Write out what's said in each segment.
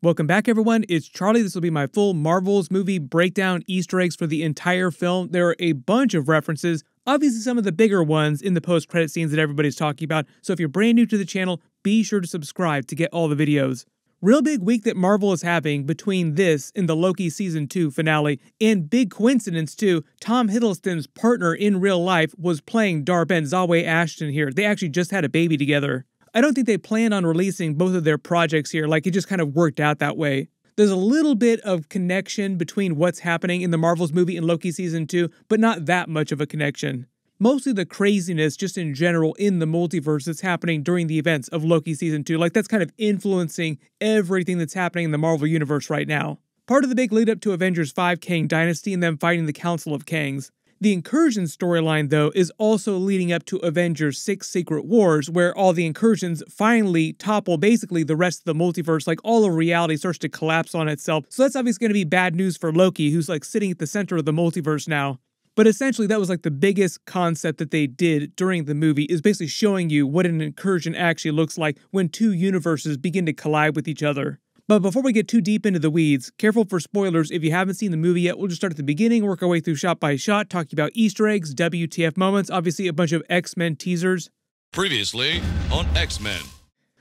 Welcome back, everyone. It's Charlie. This will be my full Marvel's movie breakdown Easter eggs for the entire film. There are a bunch of references, obviously some of the bigger ones in the post-credit scenes that everybody's talking about. So if you're brand new to the channel, be sure to subscribe to get all the videos. Real big week that Marvel is having between this and the Loki Season 2 finale. And big coincidence too, Tom Hiddleston's partner in real life was playing Darben Zawe Ashton here. They actually just had a baby together. I don't think they planned on releasing both of their projects here, like it just kind of worked out that way. There's a little bit of connection between what's happening in the Marvel's movie and Loki Season 2, but not that much of a connection. Mostly the craziness just in general in the multiverse that's happening during the events of Loki Season 2, like that's kind of influencing everything that's happening in the Marvel Universe right now. Part of the big lead up to Avengers 5 Kang Dynasty and them fighting the Council of Kangs. The Incursion storyline, though, is also leading up to Avengers 6 Secret Wars, where all the Incursions finally topple basically the rest of the multiverse, like all of reality starts to collapse on itself. So that's obviously going to be bad news for Loki, who's like sitting at the center of the multiverse now. But essentially, that was like the biggest concept that they did during the movie, is basically showing you what an incursion actually looks like when two universes begin to collide with each other. But before we get too deep into the weeds, careful for spoilers. If you haven't seen the movie yet, we'll just start at the beginning, work our way through shot by shot, talking about Easter eggs, WTF moments, obviously a bunch of X-Men teasers. Previously on X-Men.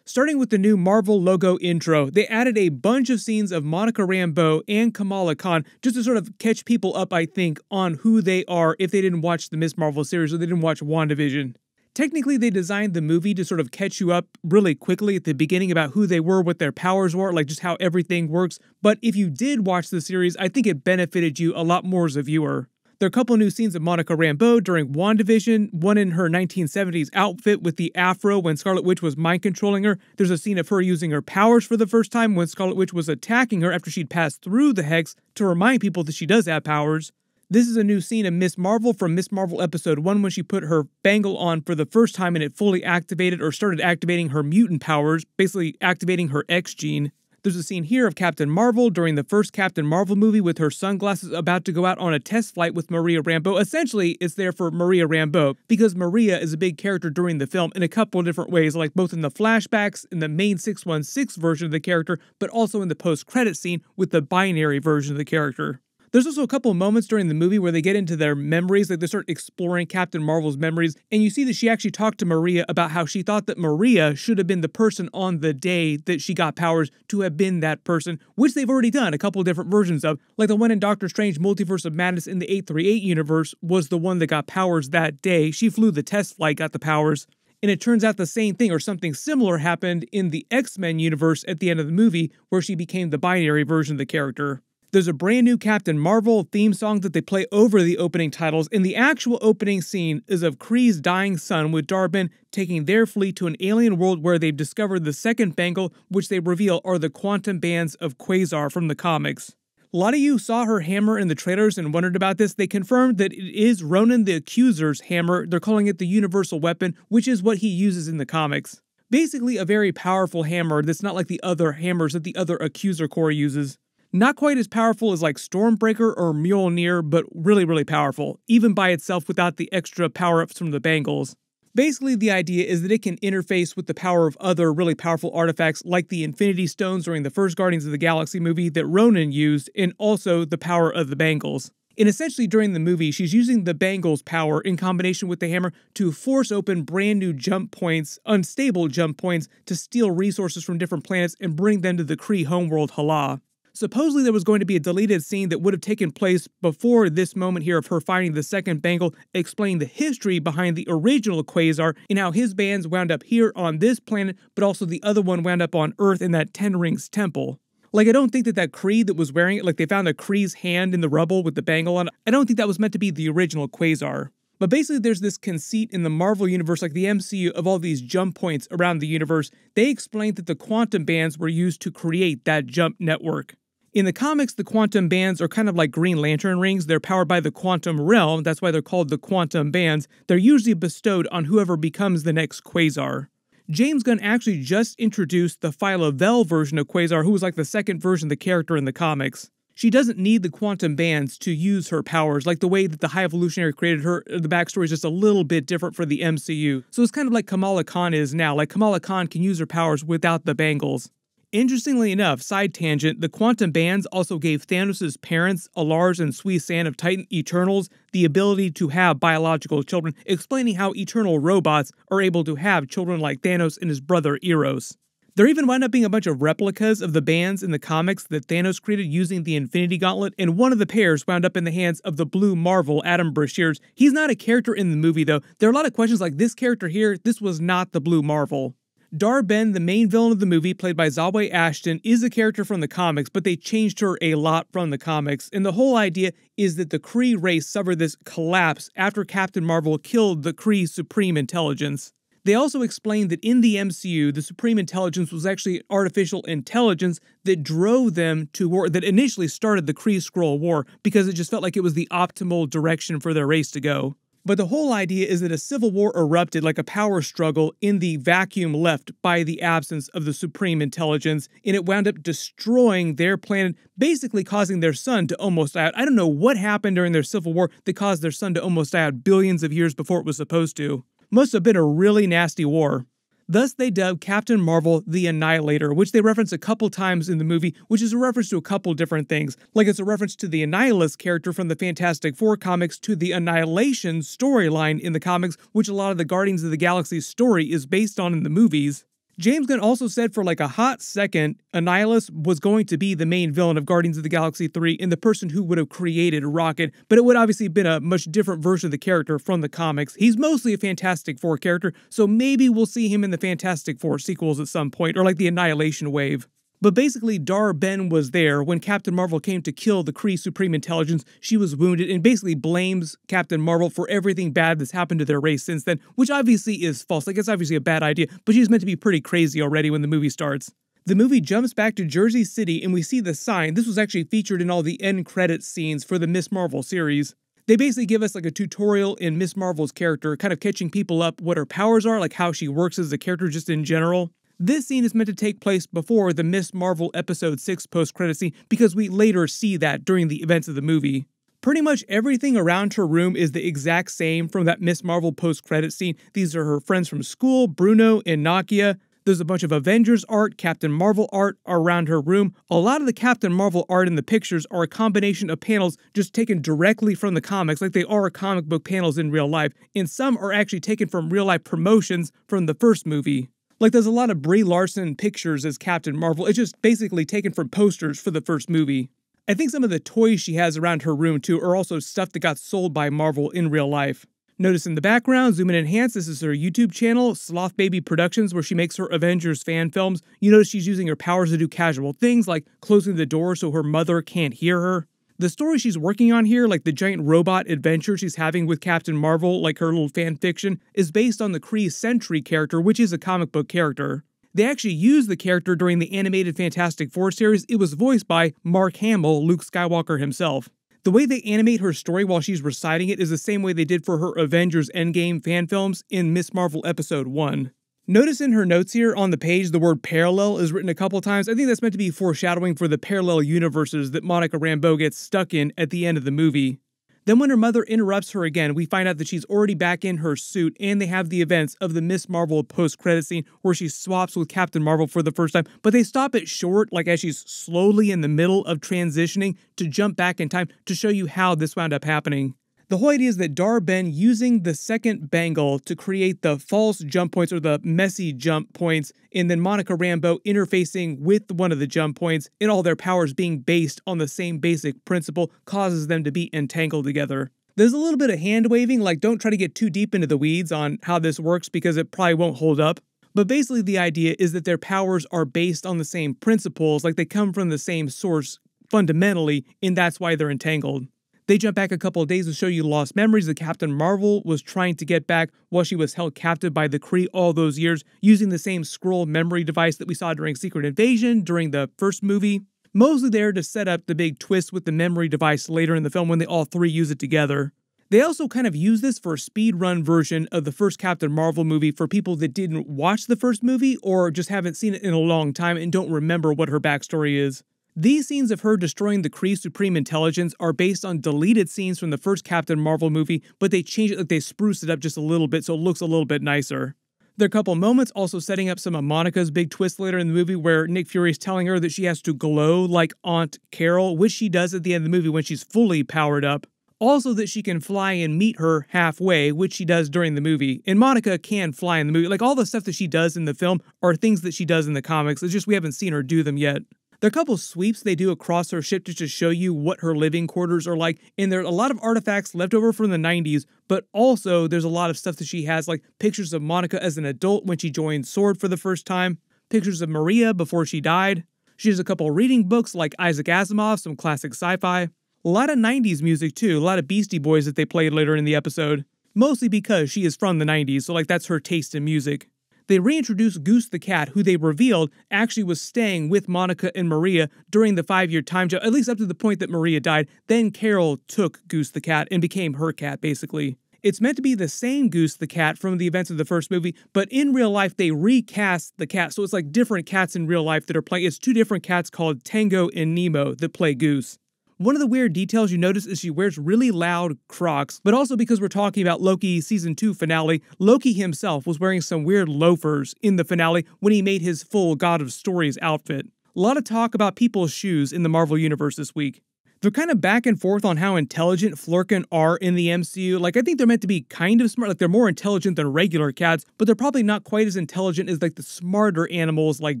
Starting with the new Marvel logo intro, they added a bunch of scenes of Monica Rambeau and Kamala Khan just to sort of catch people up, I think, on who they are if they didn't watch the Ms. Marvel series or they didn't watch WandaVision. Technically, they designed the movie to sort of catch you up really quickly at the beginning about who they were, what their powers were, like just how everything works. But if you did watch the series, I think it benefited you a lot more as a viewer. There are a couple new scenes of Monica Rambeau during WandaVision, one in her 1970s outfit with the afro when Scarlet Witch was mind-controlling her. There's a scene of her using her powers for the first time when Scarlet Witch was attacking her after she'd passed through the Hex to remind people that she does have powers. This is a new scene of Ms. Marvel from Ms. Marvel Episode 1 when she put her bangle on for the first time and it fully activated or started activating her mutant powers, basically activating her X gene. There's a scene here of Captain Marvel during the first Captain Marvel movie with her sunglasses about to go out on a test flight with Maria Rambeau. Essentially, it's there for Maria Rambeau because Maria is a big character during the film in a couple of different ways, like both in the flashbacks, in the main 616 version of the character, but also in the post-credit scene with the binary version of the character. There's also a couple of moments during the movie where they get into their memories, like they start exploring Captain Marvel's memories, and you see that she actually talked to Maria about how she thought that Maria should have been the person on the day that she got powers to have been that person, which they've already done a couple of different versions of, like the one in Doctor Strange Multiverse of Madness in the 838 universe was the one that got powers that day. She flew the test flight, got the powers. And it turns out the same thing or something similar happened in the X-Men universe at the end of the movie, where she became the binary version of the character. There's a brand new Captain Marvel theme song that they play over the opening titles, and the actual opening scene is of Kree's dying son with Darben taking their fleet to an alien world where they've discovered the second bangle, which they reveal are the quantum bands of Quasar from the comics. A lot of you saw her hammer in the trailers and wondered about this. They confirmed that it is Ronan the Accuser's hammer. They're calling it the Universal Weapon, which is what he uses in the comics. Basically a very powerful hammer that's not like the other hammers that the other Accuser Corps uses. Not quite as powerful as like Stormbreaker or Mjolnir, but really, really powerful, even by itself without the extra power-ups from the bangles. Basically, the idea is that it can interface with the power of other really powerful artifacts like the Infinity Stones during the first Guardians of the Galaxy movie that Ronan used, and also the power of the bangles. And essentially during the movie, she's using the bangles' power in combination with the hammer to force open brand new jump points, unstable jump points, to steal resources from different planets and bring them to the Kree homeworld Hala. Supposedly there was going to be a deleted scene that would have taken place before this moment here of her finding the second bangle, explaining the history behind the original Quasar and how his bands wound up here on this planet, but also the other one wound up on Earth in that Ten Rings temple. Like, I don't think that Kree that was wearing it, like they found a Kree's hand in the rubble with the bangle on it, I don't think that was meant to be the original Quasar. But basically there's this conceit in the Marvel universe, like the MCU, of all these jump points around the universe. They explained that the quantum bands were used to create that jump network. In the comics, the quantum bands are kind of like Green Lantern rings. They're powered by the quantum realm. That's why they're called the quantum bands. They're usually bestowed on whoever becomes the next Quasar. James Gunn actually just introduced the Phyla Vell version of Quasar, who was like the second version of the character in the comics. She doesn't need the quantum bands to use her powers, like the way that the High Evolutionary created her. The backstory is just a little bit different for the MCU. So it's kind of like Kamala Khan is now. Like Kamala Khan can use her powers without the bangles. Interestingly enough, side tangent, the quantum bands also gave Thanos' parents, Alars and Suisan of Titan Eternals, the ability to have biological children, explaining how Eternal robots are able to have children like Thanos and his brother Eros. There even wound up being a bunch of replicas of the bands in the comics that Thanos created using the Infinity Gauntlet, and one of the pairs wound up in the hands of the Blue Marvel, Adam Brashears. He's not a character in the movie though. There are a lot of questions like, this character here, this was not the Blue Marvel. Dar-Ben, the main villain of the movie, played by Zawe Ashton, is a character from the comics, but they changed her a lot from the comics, and the whole idea is that the Kree race suffered this collapse after Captain Marvel killed the Kree Supreme Intelligence. They also explained that in the MCU, the Supreme Intelligence was actually artificial intelligence that drove them to war, that initially started the Kree-Skrull War, because it just felt like it was the optimal direction for their race to go. But the whole idea is that a civil war erupted like a power struggle in the vacuum left by the absence of the Supreme Intelligence, and it wound up destroying their planet, basically causing their sun to almost die out. I don't know what happened during their civil war that caused their sun to almost die out billions of years before it was supposed to. Must have been a really nasty war. Thus, they dubbed Captain Marvel the Annihilator, which they reference a couple times in the movie, which is a reference to a couple different things. Like it's a reference to the Annihilus character from the Fantastic Four comics, to the Annihilation storyline in the comics, which a lot of the Guardians of the Galaxy story is based on in the movies. James Gunn also said for like a hot second, Annihilus was going to be the main villain of Guardians of the Galaxy 3 and the person who would have created Rocket, but it would obviously have been a much different version of the character from the comics. He's mostly a Fantastic Four character, so maybe we'll see him in the Fantastic Four sequels at some point, or like the Annihilation Wave. But basically, Dar-Ben was there when Captain Marvel came to kill the Kree Supreme Intelligence. She was wounded and basically blames Captain Marvel for everything bad that's happened to their race since then, which obviously is false. Like, it's obviously a bad idea, but she's meant to be pretty crazy already when the movie starts. The movie jumps back to Jersey City and we see the sign. This was actually featured in all the end credits scenes for the Miss Marvel series. They basically give us like a tutorial in Miss Marvel's character, kind of catching people up what her powers are, like how she works as a character just in general. This scene is meant to take place before the Miss Marvel Episode 6 post-credit scene because we later see that during the events of the movie. Pretty much everything around her room is the exact same from that Miss Marvel post-credit scene. These are her friends from school, Bruno and Nakia. There's a bunch of Avengers art, Captain Marvel art around her room. A lot of the Captain Marvel art in the pictures are a combination of panels just taken directly from the comics, like they are comic book panels in real life, and some are actually taken from real-life promotions from the first movie. Like, there's a lot of Brie Larson pictures as Captain Marvel. It's just basically taken from posters for the first movie. I think some of the toys she has around her room, too, are also stuff that got sold by Marvel in real life. Notice in the background, zoom in and enhance, this is her YouTube channel, Sloth Baby Productions, where she makes her Avengers fan films. You notice she's using her powers to do casual things, like closing the door so her mother can't hear her. The story she's working on here, like the giant robot adventure she's having with Captain Marvel, like her little fan fiction, is based on the Kree Sentry character, which is a comic book character. They actually used the character during the animated Fantastic Four series. It was voiced by Mark Hamill, Luke Skywalker himself. The way they animate her story while she's reciting it is the same way they did for her Avengers Endgame fan films in Miss Marvel Episode 1. Notice in her notes here on the page the word parallel is written a couple times. I think that's meant to be foreshadowing for the parallel universes that Monica Rambeau gets stuck in at the end of the movie. Then when her mother interrupts her again, we find out that she's already back in her suit, and they have the events of the Miss Marvel post-credit scene where she swaps with Captain Marvel for the first time, but they stop it short, like as she's slowly in the middle of transitioning, to jump back in time to show you how this wound up happening. The whole idea is that Dar-Ben using the second bangle to create the false jump points or the messy jump points, and then Monica Rambeau interfacing with one of the jump points and all their powers being based on the same basic principle causes them to be entangled together. There's a little bit of hand waving, like don't try to get too deep into the weeds on how this works because it probably won't hold up. But basically the idea is that their powers are based on the same principles, like they come from the same source fundamentally, and that's why they're entangled. They jump back a couple of days to show you lost memories that Captain Marvel was trying to get back while she was held captive by the Kree all those years, using the same Skrull memory device that we saw during Secret Invasion during the first movie. Mostly there to set up the big twist with the memory device later in the film when they all three use it together. They also kind of use this for a speedrun version of the first Captain Marvel movie for people that didn't watch the first movie or just haven't seen it in a long time and don't remember what her backstory is. These scenes of her destroying the Kree Supreme Intelligence are based on deleted scenes from the first Captain Marvel movie, but they change it, like they spruce it up just a little bit so it looks a little bit nicer. There are a couple moments also setting up some of Monica's big twist later in the movie where Nick Fury is telling her that she has to glow like Aunt Carol, which she does at the end of the movie when she's fully powered up. Also that she can fly and meet her halfway, which she does during the movie. And Monica can fly in the movie. Like all the stuff that she does in the film are things that she does in the comics. It's just we haven't seen her do them yet. There are a couple sweeps they do across her ship to just show you what her living quarters are like, and there are a lot of artifacts left over from the 90s, but also there's a lot of stuff that she has, like pictures of Monica as an adult when she joined S.W.O.R.D. for the first time, pictures of Maria before she died. She has a couple reading books like Isaac Asimov, some classic sci-fi. A lot of 90s music too, a lot of Beastie Boys that they played later in the episode. Mostly because she is from the 90s, so like that's her taste in music. They reintroduced Goose the cat, who they revealed actually was staying with Monica and Maria during the 5-year time jump, at least up to the point that Maria died. Then Carol took Goose the cat and became her cat, basically. It's meant to be the same Goose the cat from the events of the first movie, but in real life they recast the cat, so it's like different cats in real life that are playing. It's 2 different cats called Tango and Nemo that play Goose. One of the weird details you notice is she wears really loud Crocs, but also because we're talking about Loki Season 2 finale, Loki himself was wearing some weird loafers in the finale when he made his full God of Stories outfit. A lot of talk about people's shoes in the Marvel Universe this week. They're kind of back and forth on how intelligent Flerken are in the MCU. Like, I think they're meant to be kind of smart. Like, they're more intelligent than regular cats, but they're probably not quite as intelligent as, like, the smarter animals like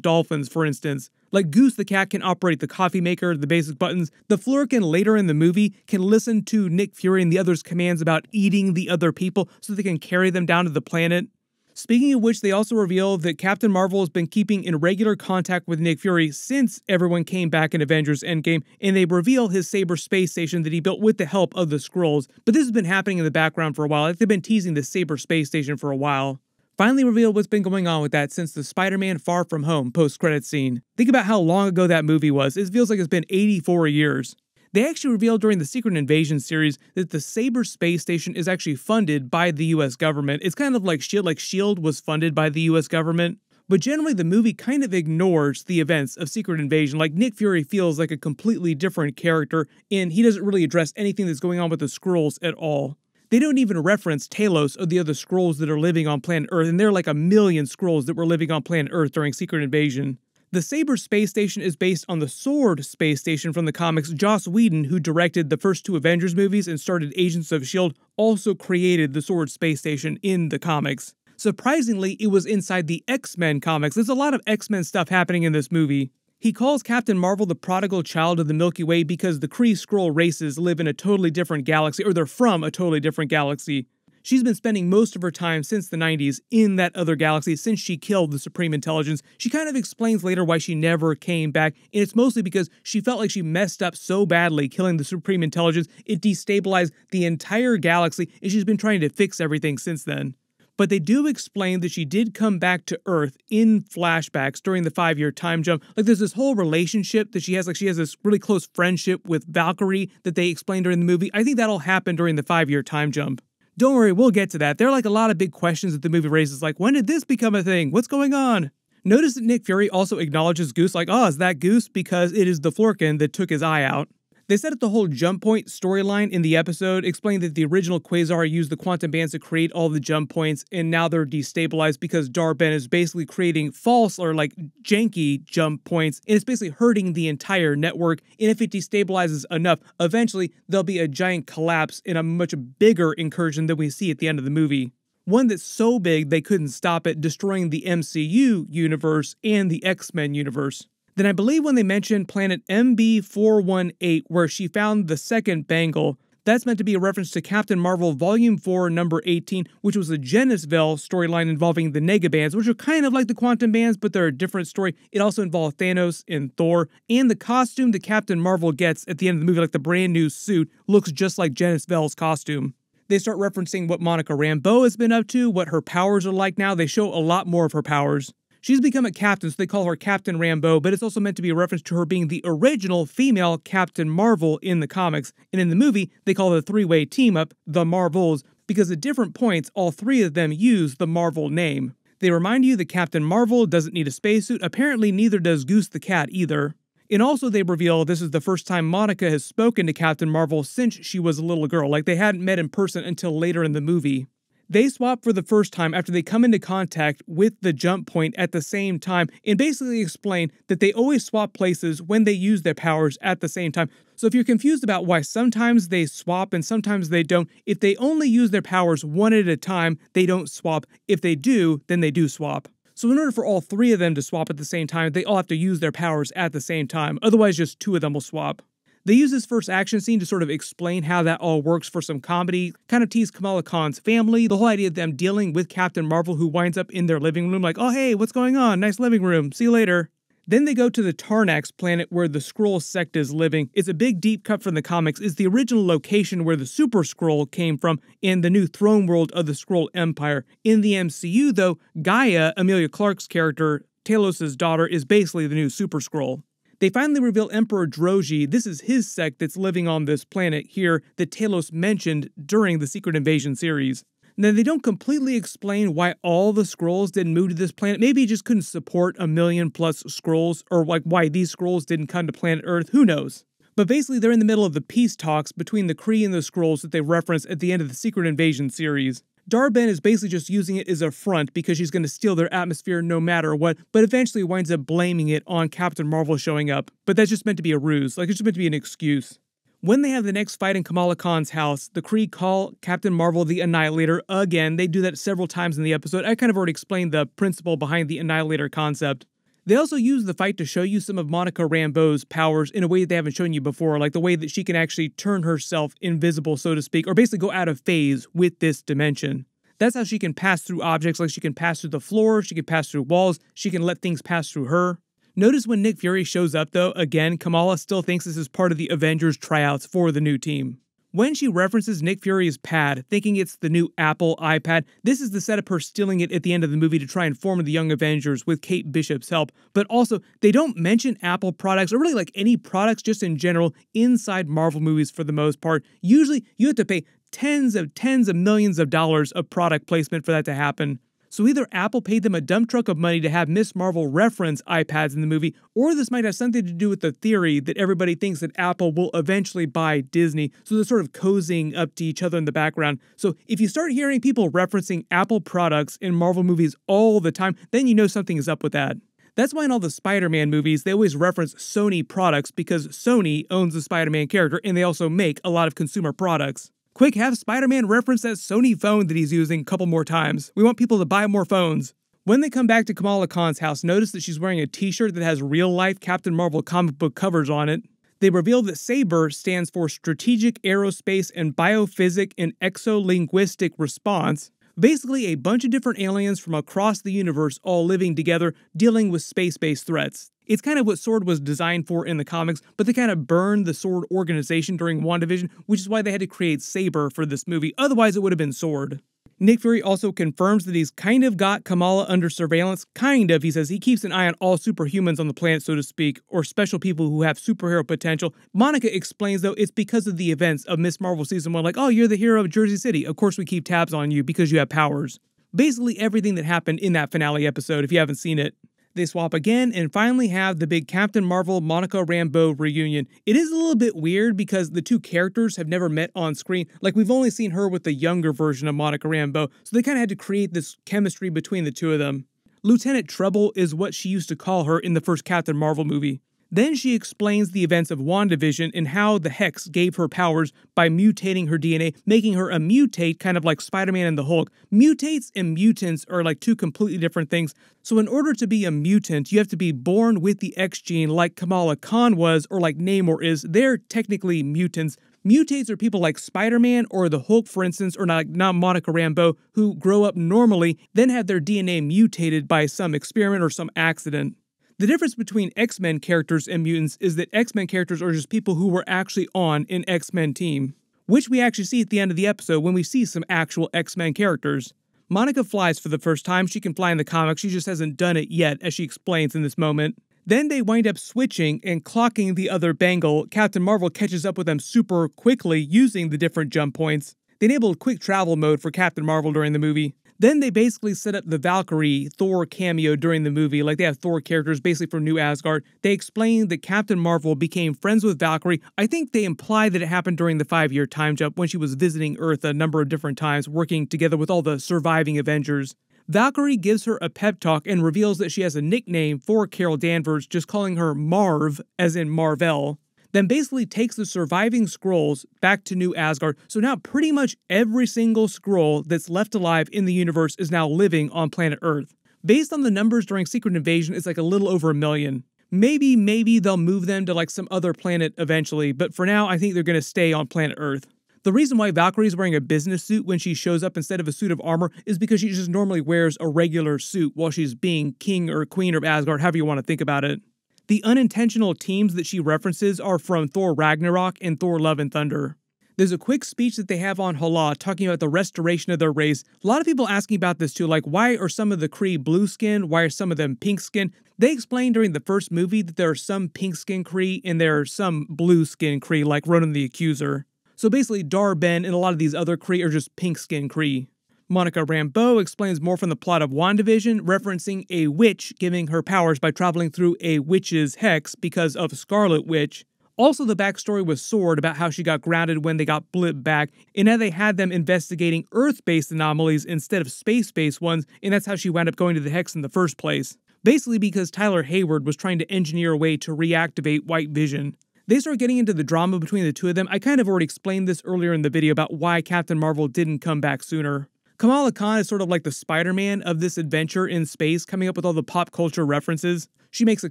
dolphins, for instance. Like, Goose the cat can operate the coffee maker, the basic buttons. The Flerken later in the movie can listen to Nick Fury and the others' commands about eating the other people so they can carry them down to the planet. Speaking of which, they also reveal that Captain Marvel has been keeping in regular contact with Nick Fury since everyone came back in Avengers Endgame, and they reveal his Saber space station that he built with the help of the Skrulls. But this has been happening in the background for a while. Like, they've been teasing the Saber space station for a while. Finally revealed what's been going on with that since the Spider-Man Far From Home post-credits scene. Think about how long ago that movie was. It feels like it's been 84 years. They actually revealed during the Secret Invasion series that the Saber space station is actually funded by the US government. It's kind of like S.H.I.E.L.D. Like S.H.I.E.L.D. was funded by the US government. But generally the movie kind of ignores the events of Secret Invasion. Like, Nick Fury feels like a completely different character, and he doesn't really address anything that's going on with the Skrulls at all. They don't even reference Talos or the other Skrulls that are living on planet Earth, and there are like 1 million Skrulls that were living on planet Earth during Secret Invasion. The Saber space station is based on the S.W.O.R.D. space station from the comics. Joss Whedon, who directed the first 2 Avengers movies and started Agents of S.H.I.E.L.D., also created the S.W.O.R.D. space station in the comics. Surprisingly, it was inside the X-Men comics. There's a lot of X-Men stuff happening in this movie. He calls Captain Marvel the prodigal child of the Milky Way because the Kree-Skrull races live in a totally different galaxy, or they're from a totally different galaxy. She's been spending most of her time since the 90s in that other galaxy since she killed the Supreme Intelligence. She kind of explains later why she never came back, and it's mostly because she felt like she messed up so badly killing the Supreme Intelligence, it destabilized the entire galaxy, and she's been trying to fix everything since then. But they do explain that she did come back to Earth in flashbacks during the 5-year time jump. Like, there's this whole relationship that she has. Like, she has this really close friendship with Valkyrie that they explained during the movie. I think that'll happen during the 5-year time jump. Don't worry, we'll get to that. There are like a lot of big questions that the movie raises, like, when did this become a thing? What's going on? Notice that Nick Fury also acknowledges Goose, like, oh, is that Goose? Because it is the Flerken that took his eye out. They set up the whole jump point storyline in the episode, explaining that the original Quasar used the quantum bands to create all the jump points, and now they're destabilized because Dar-Ben is basically creating false or like janky jump points, and it's basically hurting the entire network, and if it destabilizes enough, eventually there'll be a giant collapse in a much bigger incursion than we see at the end of the movie. One that's so big they couldn't stop it, destroying the MCU universe and the X-Men universe. Then I believe when they mentioned planet MB418, where she found the second bangle, that's meant to be a reference to Captain Marvel Volume 4, number 18, which was a Genisville storyline involving the Negabands, which are kind of like the Quantum Bands, but they're a different story. It also involved Thanos and Thor, and the costume that Captain Marvel gets at the end of the movie, like the brand new suit, looks just like Genisville's costume. They start referencing what Monica Rambeau has been up to, what her powers are like now. They show a lot more of her powers. She's become a captain, so they call her Captain Rambeau, but it's also meant to be a reference to her being the original female Captain Marvel in the comics. And in the movie, they call the 3-way team-up the Marvels, because at different points, all 3 of them use the Marvel name. They remind you that Captain Marvel doesn't need a spacesuit. Apparently, neither does Goose the cat either. And also they reveal this is the first time Monica has spoken to Captain Marvel since she was a little girl. Like, they hadn't met in person until later in the movie. They swap for the first time after they come into contact with the jump point at the same time, and basically explain that they always swap places when they use their powers at the same time. So if you're confused about why sometimes they swap and sometimes they don't, if they only use their powers one at a time, they don't swap. If they do, then they do swap. So in order for all three of them to swap at the same time, they all have to use their powers at the same time. Otherwise, just two of them will swap. They use this first action scene to sort of explain how that all works for some comedy, kind of tease Kamala Khan's family, the whole idea of them dealing with Captain Marvel, who winds up in their living room like, oh hey, what's going on? Nice living room. See you later. Then they go to the Tarnax planet where the Skrull sect is living. It's a big deep cut from the comics. It's the original location where the Super Skrull came from in the new throne world of the Skrull Empire. In the MCU though, Gaia, Emilia Clarke's character, Talos' daughter, is basically the new Super Skrull. They finally reveal Emperor Droji. This is his sect that's living on this planet here that Talos mentioned during the Secret Invasion series. Now, they don't completely explain why all the Skrulls didn't move to this planet. Maybe he just couldn't support 1 million plus Skrulls, or like why these Skrulls didn't come to planet Earth. Who knows? But basically, they're in the middle of the peace talks between the Kree and the Skrulls that they reference at the end of the Secret Invasion series. Dar-Ben is basically just using it as a front because she's going to steal their atmosphere no matter what, but eventually winds up blaming it on Captain Marvel showing up. But that's just meant to be a ruse, like it's just meant to be an excuse. When they have the next fight in Kamala Khan's house, the Kree call Captain Marvel the Annihilator again. They do that several times in the episode. I kind of already explained the principle behind the Annihilator concept. They also use the fight to show you some of Monica Rambeau's powers in a way that they haven't shown you before, like the way that she can actually turn herself invisible, so to speak, or basically go out of phase with this dimension. That's how she can pass through objects, like she can pass through the floor, she can pass through walls, she can let things pass through her. Notice when Nick Fury shows up though, again, Kamala still thinks this is part of the Avengers tryouts for the new team. When she references Nick Fury's pad, thinking it's the new Apple iPad, this is the setup her stealing it at the end of the movie to try and form the Young Avengers with Kate Bishop's help. But also, they don't mention Apple products, or really like any products just in general, inside Marvel movies for the most part. Usually, you have to pay tens of millions of dollars of product placement for that to happen. So either Apple paid them a dump truck of money to have Miss Marvel reference iPads in the movie, or this might have something to do with the theory that everybody thinks that Apple will eventually buy Disney, so they're sort of cozying up to each other in the background. So if you start hearing people referencing Apple products in Marvel movies all the time, then you know something is up with that. That's why in all the Spider-Man movies, they always reference Sony products because Sony owns the Spider-Man character and they also make a lot of consumer products. Quick, have Spider-Man reference that Sony phone that he's using a couple more times. We want people to buy more phones. When they come back to Kamala Khan's house, notice that she's wearing a t-shirt that has real-life Captain Marvel comic book covers on it. They reveal that SABRE stands for Strategic Aerospace and Biophysic and Exolinguistic Response. Basically, a bunch of different aliens from across the universe all living together, dealing with space-based threats. It's kind of what SWORD was designed for in the comics, but they kind of burned the SWORD organization during WandaVision, which is why they had to create SABRE for this movie, otherwise it would have been SWORD. Nick Fury also confirms that he's kind of got Kamala under surveillance. Kind of, he says he keeps an eye on all superhumans on the planet, so to speak, or special people who have superhero potential. Monica explains, though, it's because of the events of Miss Marvel Season 1, like, oh, you're the hero of Jersey City. Of course we keep tabs on you because you have powers. Basically everything that happened in that finale episode, if you haven't seen it. They swap again and finally have the big Captain Marvel Monica Rambeau reunion. It is a little bit weird because the two characters have never met on screen. Like, we've only seen her with the younger version of Monica Rambeau, so they kind of had to create this chemistry between the two of them. Lieutenant Trouble is what she used to call her in the first Captain Marvel movie. Then she explains the events of WandaVision and how the Hex gave her powers by mutating her DNA, making her a mutate, kind of like Spider-Man and the Hulk. Mutates and mutants are like two completely different things. So in order to be a mutant, you have to be born with the X gene like Kamala Khan was, or like Namor is. They're technically mutants. Mutates are people like Spider-Man or the Hulk, for instance, or not Monica Rambeau, who grow up normally, then have their DNA mutated by some experiment or some accident. The difference between X-Men characters and mutants is that X-Men characters are just people who were actually on an X-Men team, which we actually see at the end of the episode when we see some actual X-Men characters. Monica flies for the first time. She can fly in the comics, she just hasn't done it yet, as she explains in this moment. Then they wind up switching and clocking the other bangle. Captain Marvel catches up with them super quickly using the different jump points. They enabled quick travel mode for Captain Marvel during the movie. Then they basically set up the Valkyrie Thor cameo during the movie, like they have Thor characters basically from New Asgard. They explained that Captain Marvel became friends with Valkyrie. I think they implied that it happened during the 5-year time jump when she was visiting Earth a number of different times, working together with all the surviving Avengers. Valkyrie gives her a pep talk and reveals that she has a nickname for Carol Danvers, just calling her Marv, as in Marvel. Then basically takes the surviving Skrulls back to New Asgard, so now pretty much every single Skrull that's left alive in the universe is now living on planet Earth. Based on the numbers during Secret Invasion, it's like a little over 1 million. Maybe they'll move them to like some other planet eventually, but for now I think they're going to stay on planet Earth. The reason why Valkyrie's wearing a business suit when she shows up instead of a suit of armor is because she just normally wears a regular suit while she's being king or queen of Asgard, however you want to think about it. The unintentional teams that she references are from Thor Ragnarok and Thor Love and Thunder. There's a quick speech that they have on Hala talking about the restoration of their race. A lot of people asking about this too, like why are some of the Kree blue skin, why are some of them pink skin? They explained during the first movie that there are some pink skin Kree and there are some blue skin Kree like Ronan the Accuser. So basically Dar-Ben and a lot of these other Kree are just pink skin Kree. Monica Rambeau explains more from the plot of WandaVision, referencing a witch giving her powers by traveling through a witch's hex because of Scarlet Witch. Also the backstory with Sword about how she got grounded when they got blipped back, and how they had them investigating Earth-based anomalies instead of space-based ones, and that's how she wound up going to the hex in the first place. Basically because Tyler Hayward was trying to engineer a way to reactivate White Vision. They start getting into the drama between the two of them. I kind of already explained this earlier in the video about why Captain Marvel didn't come back sooner. Kamala Khan is sort of like the Spider-Man of this adventure in space, coming up with all the pop culture references. She makes a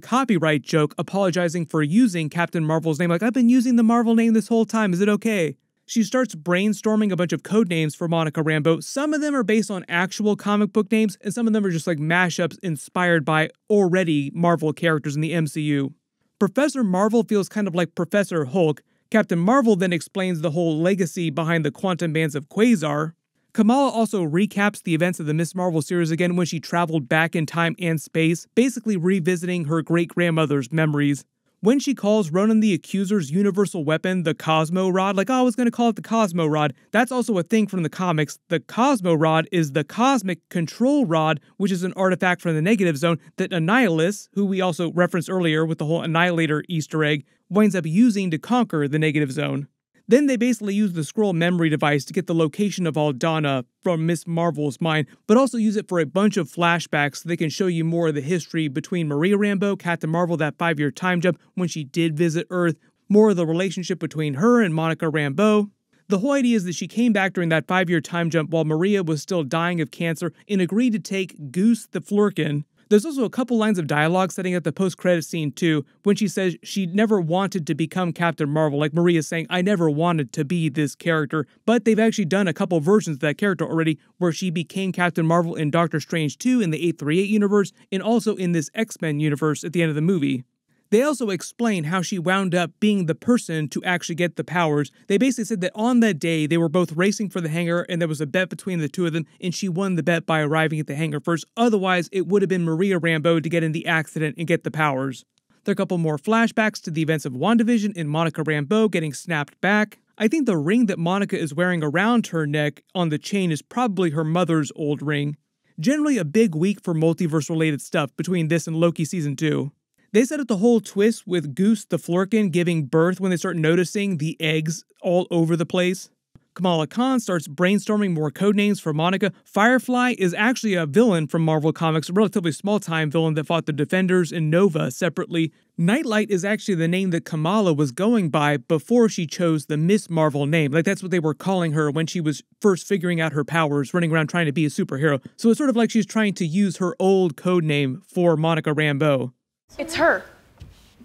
copyright joke apologizing for using Captain Marvel's name, like, I've been using the Marvel name this whole time, is it okay? She starts brainstorming a bunch of code names for Monica Rambeau. Some of them are based on actual comic book names, and some of them are just like mashups inspired by already Marvel characters in the MCU. Professor Marvel feels kind of like Professor Hulk. Captain Marvel then explains the whole legacy behind the quantum bands of Quasar. Kamala also recaps the events of the Ms. Marvel series again when she traveled back in time and space, basically revisiting her great-grandmother's memories. When she calls Ronan the Accuser's universal weapon the Cosmo Rod, like, oh, I was going to call it the Cosmo Rod, that's also a thing from the comics. The Cosmo Rod is the Cosmic Control Rod, which is an artifact from the Negative Zone that Annihilus, who we also referenced earlier with the whole Annihilator Easter egg, winds up using to conquer the Negative Zone. Then they basically use the Skrull memory device to get the location of Aldana from Ms. Marvel's mind, but also use it for a bunch of flashbacks so they can show you more of the history between Maria Rambeau, Captain Marvel, that 5-year time jump when she did visit Earth, more of the relationship between her and Monica Rambeau. The whole idea is that she came back during that 5-year time jump while Maria was still dying of cancer and agreed to take Goose the Flurkin. There's also a couple lines of dialogue setting up the post-credits scene too, when she says she never wanted to become Captain Marvel, like Maria's saying, I never wanted to be this character, but they've actually done a couple versions of that character already, where she became Captain Marvel in Doctor Strange 2 in the 838 universe, and also in this X-Men universe at the end of the movie. They also explain how she wound up being the person to actually get the powers. They basically said that on that day, they were both racing for the hangar and there was a bet between the two of them, and she won the bet by arriving at the hangar first. Otherwise, it would have been Maria Rambeau to get in the accident and get the powers. There are a couple more flashbacks to the events of WandaVision and Monica Rambeau getting snapped back. I think the ring that Monica is wearing around her neck on the chain is probably her mother's old ring. Generally a big week for multiverse-related stuff between this and Loki Season 2. They set up the whole twist with Goose the Flurkin giving birth when they start noticing the eggs all over the place. Kamala Khan starts brainstorming more codenames for Monica. Firefly is actually a villain from Marvel Comics, a relatively small-time villain that fought the Defenders and Nova separately. Nightlight is actually the name that Kamala was going by before she chose the Miss Marvel name. Like, that's what they were calling her when she was first figuring out her powers, running around trying to be a superhero. So it's sort of like she's trying to use her old codename for Monica Rambeau. It's her.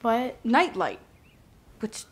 What? Nightlight. Which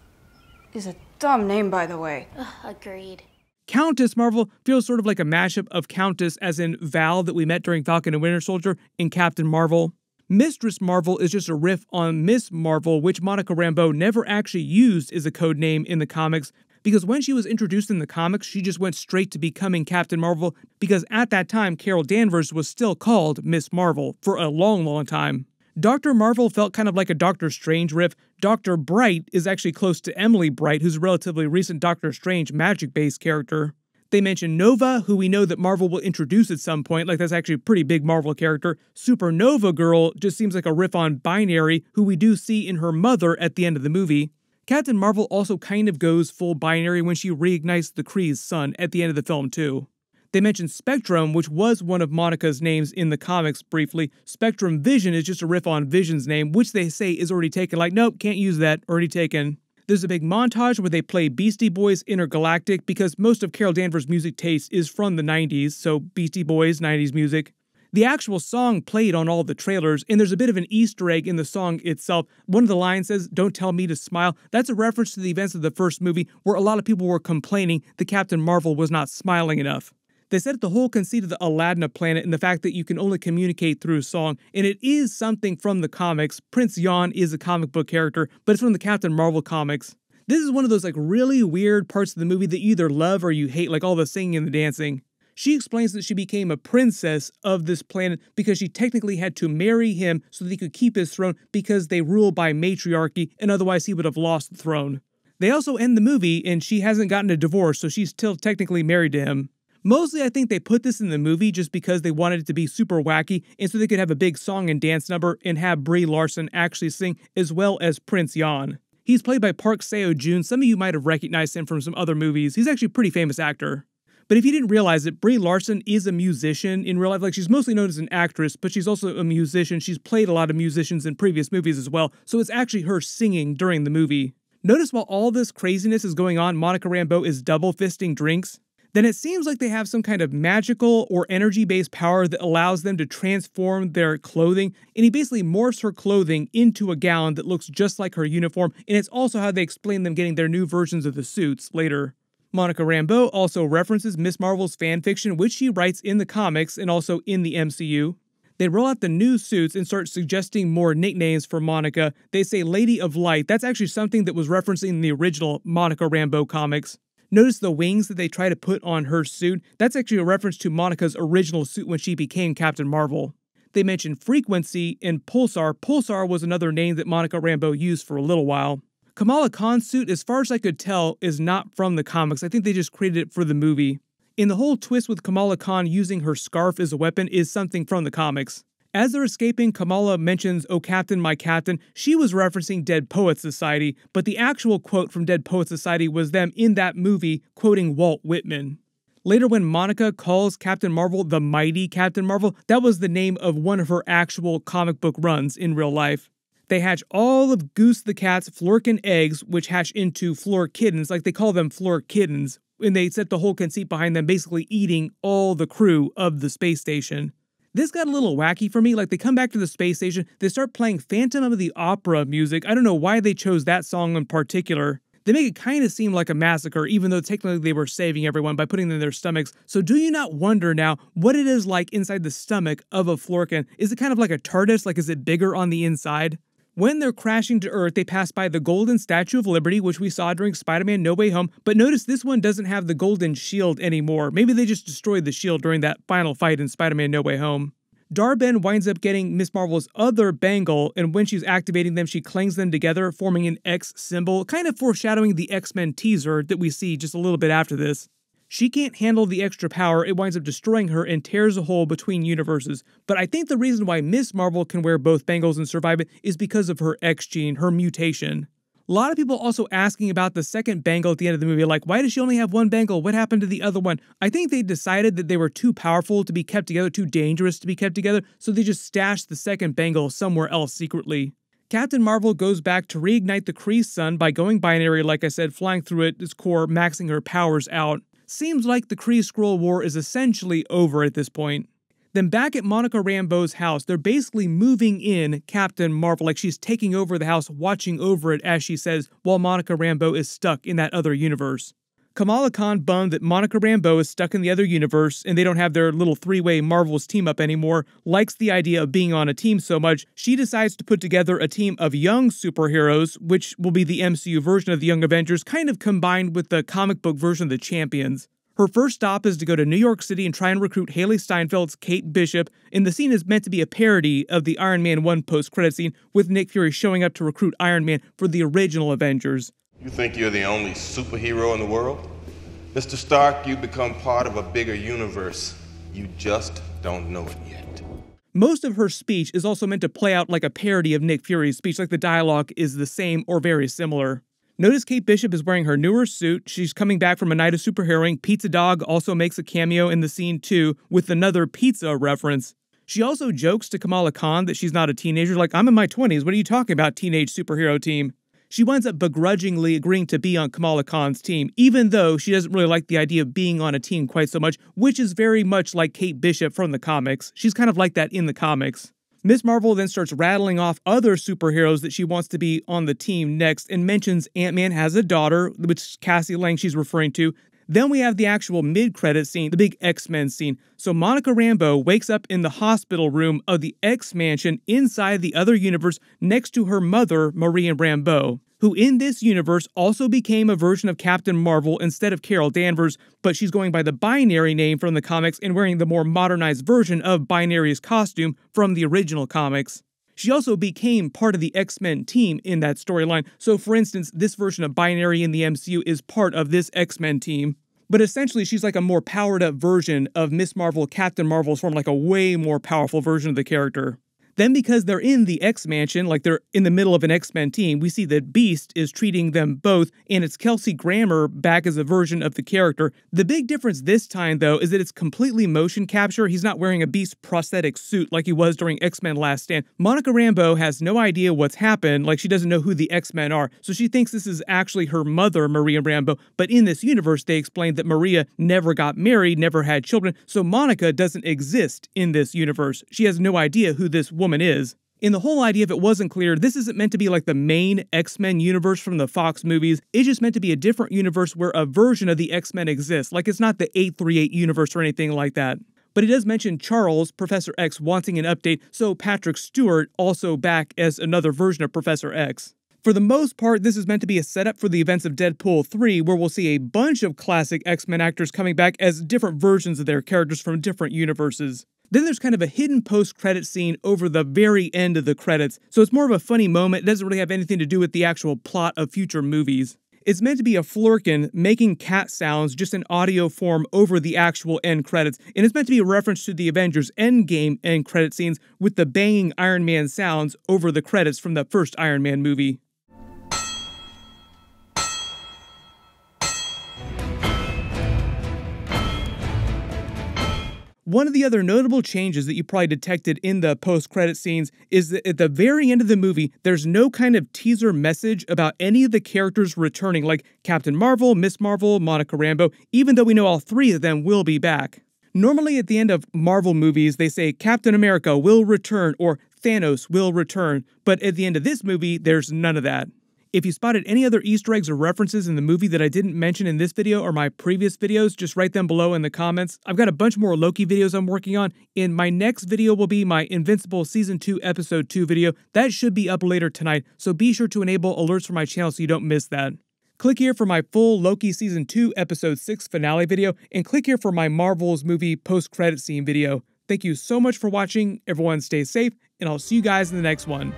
is a dumb name, by the way. Ugh, agreed. Countess Marvel feels sort of like a mashup of Countess as in Val that we met during Falcon and Winter Soldier and Captain Marvel. Mistress Marvel is just a riff on Miss Marvel, which Monica Rambeau never actually used as a code name in the comics, because when she was introduced in the comics, she just went straight to becoming Captain Marvel, because at that time, Carol Danvers was still called Miss Marvel for a long, long time. Dr. Marvel felt kind of like a Doctor Strange riff. Dr. Bright is actually close to Emily Bright, who's a relatively recent Doctor Strange magic-based character. They mention Nova, who we know that Marvel will introduce at some point, like that's actually a pretty big Marvel character. Supernova Girl just seems like a riff on Binary, who we do see in her mother at the end of the movie. Captain Marvel also kind of goes full Binary when she reignites the Kree's son at the end of the film too. They mention Spectrum, which was one of Monica's names in the comics briefly. Spectrum Vision is just a riff on Vision's name, which they say is already taken. Like, nope, can't use that, already taken. There's a big montage where they play Beastie Boys' Intergalactic because most of Carol Danvers' music taste is from the 90s, so Beastie Boys, 90s music. The actual song played on all the trailers, and there's a bit of an Easter egg in the song itself. One of the lines says, "Don't tell me to smile." That's a reference to the events of the first movie where a lot of people were complaining that Captain Marvel was not smiling enough. They said the whole conceit of the Aladdin planet and the fact that you can only communicate through song, and it is something from the comics. Prince Yan is a comic book character, but it's from the Captain Marvel comics. This is one of those like really weird parts of the movie that you either love or you hate, like all the singing and the dancing. She explains that she became a princess of this planet because she technically had to marry him so that he could keep his throne because they rule by matriarchy and otherwise he would have lost the throne. They also end the movie and she hasn't gotten a divorce, so she's still technically married to him. Mostly I think they put this in the movie just because they wanted it to be super wacky and so they could have a big song and dance number and have Brie Larson actually sing as well as Prince Yan. He's played by Park Seo-joon. Some of you might have recognized him from some other movies. He's actually a pretty famous actor. But if you didn't realize it, Brie Larson is a musician in real life. Like, she's mostly known as an actress, but she's also a musician. She's played a lot of musicians in previous movies as well, so it's actually her singing during the movie. Notice while all this craziness is going on, Monica Rambeau is double-fisting drinks. Then it seems like they have some kind of magical or energy-based power that allows them to transform their clothing, and he basically morphs her clothing into a gown that looks just like her uniform, and it's also how they explain them getting their new versions of the suits later. Monica Rambeau also references Ms. Marvel's fanfiction, which she writes in the comics and also in the MCU. They roll out the new suits and start suggesting more nicknames for Monica. They say Lady of Light. That's actually something that was referencing in the original Monica Rambeau comics. Notice the wings that they try to put on her suit. That's actually a reference to Monica's original suit when she became Captain Marvel. They mention Frequency and Pulsar. Pulsar was another name that Monica Rambeau used for a little while. Kamala Khan's suit, as far as I could tell, is not from the comics. I think they just created it for the movie. And the whole twist with Kamala Khan using her scarf as a weapon is something from the comics. As they're escaping, Kamala mentions, "Oh Captain, my Captain." She was referencing Dead Poets Society, but the actual quote from Dead Poets Society was them in that movie quoting Walt Whitman. Later when Monica calls Captain Marvel the Mighty Captain Marvel, that was the name of one of her actual comic book runs in real life. They hatch all of Goose the Cat's Flurkin eggs, which hatch into Fleur Kittens, like they call them Fleur Kittens, and they set the whole conceit behind them basically eating all the crew of the space station. This got a little wacky for me. Like, they come back to the space station, they start playing Phantom of the Opera music. I don't know why they chose that song in particular. They make it kind of seem like a massacre, even though technically they were saving everyone by putting them in their stomachs. So do you not wonder now what it is like inside the stomach of a Flurkin? Is it kind of like a TARDIS? Like, is it bigger on the inside? When they're crashing to Earth, they pass by the Golden Statue of Liberty, which we saw during Spider-Man No Way Home, but notice this one doesn't have the golden shield anymore. Maybe they just destroyed the shield during that final fight in Spider-Man No Way Home. Dar-Ben winds up getting Ms. Marvel's other bangle, and when she's activating them, she clangs them together, forming an X symbol, kind of foreshadowing the X-Men teaser that we see just a little bit after this. She can't handle the extra power, it winds up destroying her and tears a hole between universes. But I think the reason why Ms. Marvel can wear both bangles and survive it is because of her X gene, her mutation. A lot of people also asking about the second bangle at the end of the movie, like, why does she only have one bangle? What happened to the other one? I think they decided that they were too powerful to be kept together, too dangerous to be kept together, so they just stashed the second bangle somewhere else secretly. Captain Marvel goes back to reignite the Kree's sun by going binary, like I said, flying through its core, maxing her powers out. Seems like the Kree Skrull War is essentially over at this point. Then back at Monica Rambeau's house, they're basically moving in Captain Marvel, like she's taking over the house, watching over it, as she says, while Monica Rambeau is stuck in that other universe. Kamala Khan, bummed that Monica Rambeau is stuck in the other universe and they don't have their little three-way Marvels team up anymore, likes the idea of being on a team so much, she decides to put together a team of young superheroes, which will be the MCU version of the Young Avengers, kind of combined with the comic book version of the Champions. Her first stop is to go to New York City and try and recruit Haley Steinfeld's Kate Bishop, and the scene is meant to be a parody of the Iron Man 1 post-credit scene, with Nick Fury showing up to recruit Iron Man for the original Avengers. You think you're the only superhero in the world? Mr. Stark, you become part of a bigger universe. You just don't know it yet. Most of her speech is also meant to play out like a parody of Nick Fury's speech, like the dialogue is the same or very similar. Notice Kate Bishop is wearing her newer suit. She's coming back from a night of superheroing. Pizza Dog also makes a cameo in the scene too, with another pizza reference. She also jokes to Kamala Khan that she's not a teenager, like, I'm in my 20s, what are you talking about, teenage superhero team? She winds up begrudgingly agreeing to be on Kamala Khan's team, even though she doesn't really like the idea of being on a team quite so much, which is very much like Kate Bishop from the comics. She's kind of like that in the comics. Ms. Marvel then starts rattling off other superheroes that she wants to be on the team next and mentions Ant-Man has a daughter, which is Cassie Lang she's referring to. Then we have the actual mid-credit scene, the big X-Men scene. So Monica Rambeau wakes up in the hospital room of the X-Mansion inside the other universe next to her mother, Maria Rambeau, who in this universe also became a version of Captain Marvel instead of Carol Danvers, but she's going by the Binary name from the comics and wearing the more modernized version of Binary's costume from the original comics. She also became part of the X-Men team in that storyline, so for instance, this version of Binary in the MCU is part of this X-Men team. But essentially, she's like a more powered-up version of Miss Marvel, Captain Marvel's form, like a way more powerful version of the character. Then because they're in the X-Mansion, like they're in the middle of an X-Men team, we see that Beast is treating them both, and it's Kelsey Grammer back as a version of the character. The big difference this time, though, is that it's completely motion capture. He's not wearing a Beast prosthetic suit like he was during X-Men Last Stand. Monica Rambeau has no idea what's happened, like she doesn't know who the X-Men are, so she thinks this is actually her mother, Maria Rambeau, but in this universe, they explained that Maria never got married, never had children, so Monica doesn't exist in this universe. She has no idea who this woman is. In the whole idea, if it wasn't clear, this isn't meant to be like the main X-Men universe from the Fox movies. It's just meant to be a different universe where a version of the X-Men exists. Like it's not the 838 universe or anything like that. But it does mention Charles, Professor X, wanting an update, so Patrick Stewart also back as another version of Professor X. For the most part, this is meant to be a setup for the events of Deadpool 3, where we'll see a bunch of classic X-Men actors coming back as different versions of their characters from different universes. Then there's kind of a hidden post-credit scene over the very end of the credits, so it's more of a funny moment. It doesn't really have anything to do with the actual plot of future movies. It's meant to be a Flurkin making cat sounds just in audio form over the actual end credits, and it's meant to be a reference to the Avengers Endgame end credit scenes with the banging Iron Man sounds over the credits from the first Iron Man movie. One of the other notable changes that you probably detected in the post-credit scenes is that at the very end of the movie, there's no kind of teaser message about any of the characters returning, like Captain Marvel, Miss Marvel, Monica Rambeau, even though we know all three of them will be back. Normally at the end of Marvel movies, they say Captain America will return or Thanos will return, but at the end of this movie, there's none of that. If you spotted any other Easter eggs or references in the movie that I didn't mention in this video or my previous videos, just write them below in the comments. I've got a bunch more Loki videos I'm working on, and my next video will be my Invincible Season 2 Episode 2 video. That should be up later tonight, so be sure to enable alerts for my channel so you don't miss that. Click here for my full Loki Season 2 Episode 6 finale video, and click here for my Marvel's movie post-credit scene video. Thank you so much for watching, everyone stay safe, and I'll see you guys in the next one.